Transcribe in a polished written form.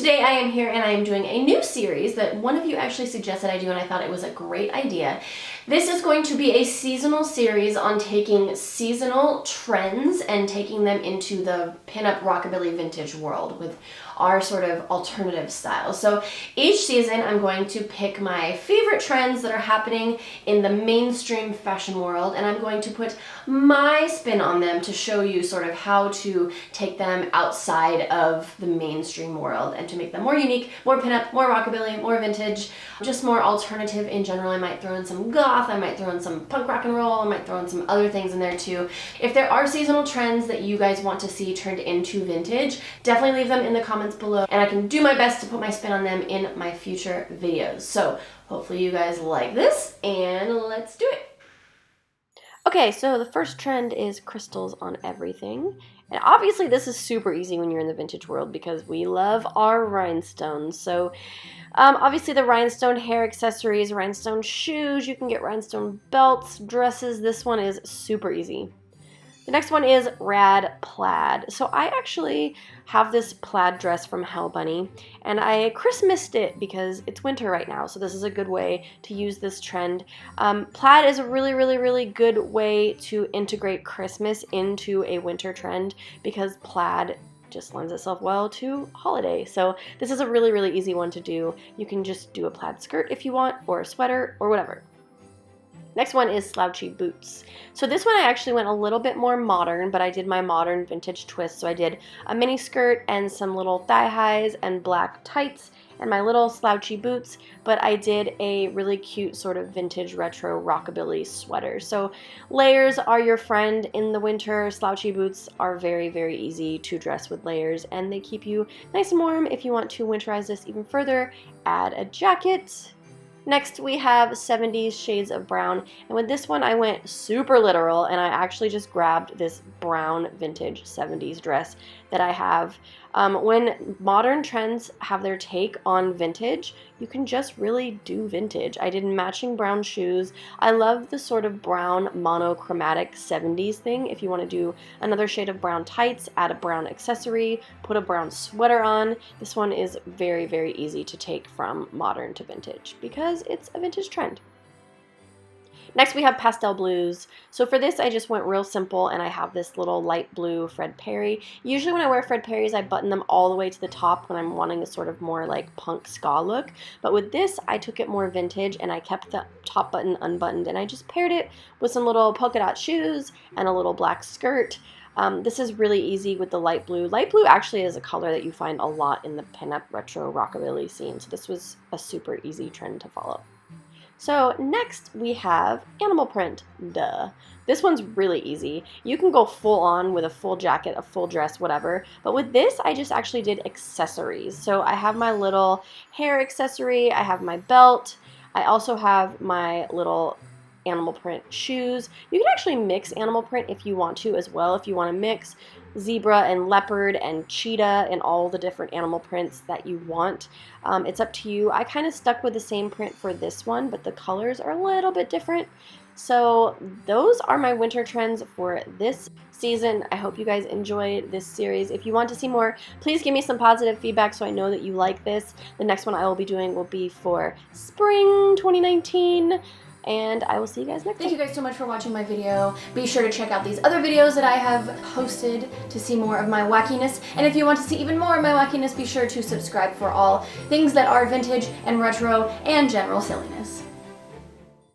Today I am here and I am doing a new series that one of you actually suggested I do, and I thought it was a great idea. This is going to be a seasonal series on taking seasonal trends and taking them into the pinup rockabilly vintage world with our sort of alternative style. So each season I'm going to pick my favorite trends that are happening in the mainstream fashion world, and I'm going to put my spin on them to show you sort of how to take them outside of the mainstream world and to make them more unique, more pinup, more rockabilly, more vintage, just more alternative in general. I might throw in some goth, I might throw in some punk rock and roll, I might throw in some other things in there too. If there are seasonal trends that you guys want to see turned into vintage, definitely leave them in the comments below and I can do my best to put my spin on them in my future videos. So hopefully you guys like this and let's do it. Okay, so the first trend is crystals on everything. And obviously this is super easy when you're in the vintage world because we love our rhinestones. So obviously the rhinestone hair accessories, rhinestone shoes, you can get rhinestone belts, dresses. This one is super easy. The next one is rad plaid. So I actually have this plaid dress from Hell Bunny and I Christmased it because it's winter right now. So this is a good way to use this trend. Plaid is a really good way to integrate Christmas into a winter trend because plaid just lends itself well to holiday. So this is a really easy one to do. You can just do a plaid skirt if you want, or a sweater, or whatever. Next one is slouchy boots. So this one I actually went a little bit more modern, but I did my modern vintage twist. So I did a mini skirt and some little thigh highs and black tights and my little slouchy boots, but I did a really cute sort of vintage retro rockabilly sweater. So layers are your friend in the winter. Slouchy boots are very easy to dress with layers and they keep you nice and warm. If you want to winterize this even further, add a jacket. Next we have 70s shades of brown, and with this one I went super literal and I actually just grabbed this brown vintage 70s dress that I have. When modern trends have their take on vintage, you can just really do vintage. I did matching brown shoes. I love the sort of brown monochromatic 70s thing. If you want to do another shade of brown tights, add a brown accessory, put a brown sweater on. This one is very easy to take from modern to vintage because it's a vintage trend. Next we have Pastel Blues. So for this I just went real simple and I have this little light blue Fred Perry. Usually when I wear Fred Perrys I button them all the way to the top when I'm wanting a sort of more like punk ska look. But with this I took it more vintage and I kept the top button unbuttoned and I just paired it with some little polka dot shoes and a little black skirt. This is really easy with the light blue. Light blue actually is a color that you find a lot in the pinup retro rockabilly scene. So this was a super easy trend to follow. So next we have animal print. Duh. This one's really easy. You can go full on with a full jacket, a full dress, whatever. But with this, I just actually did accessories. So I have my little hair accessory, I have my belt, I also have my little animal print shoes. You can actually mix animal print if you want to as well, if you want to mix zebra and leopard and cheetah and all the different animal prints that you want. It's up to you. I kind of stuck with the same print for this one, but the colors are a little bit different. So those are my winter trends for this season. I hope you guys enjoyed this series. If you want to see more, please give me some positive feedback so I know that you like this. The next one I will be doing will be for spring 2019. And I will see you guys next time. Thank you guys so much for watching my video. Be sure to check out these other videos that I have posted to see more of my wackiness. And if you want to see even more of my wackiness, be sure to subscribe for all things that are vintage and retro and general silliness.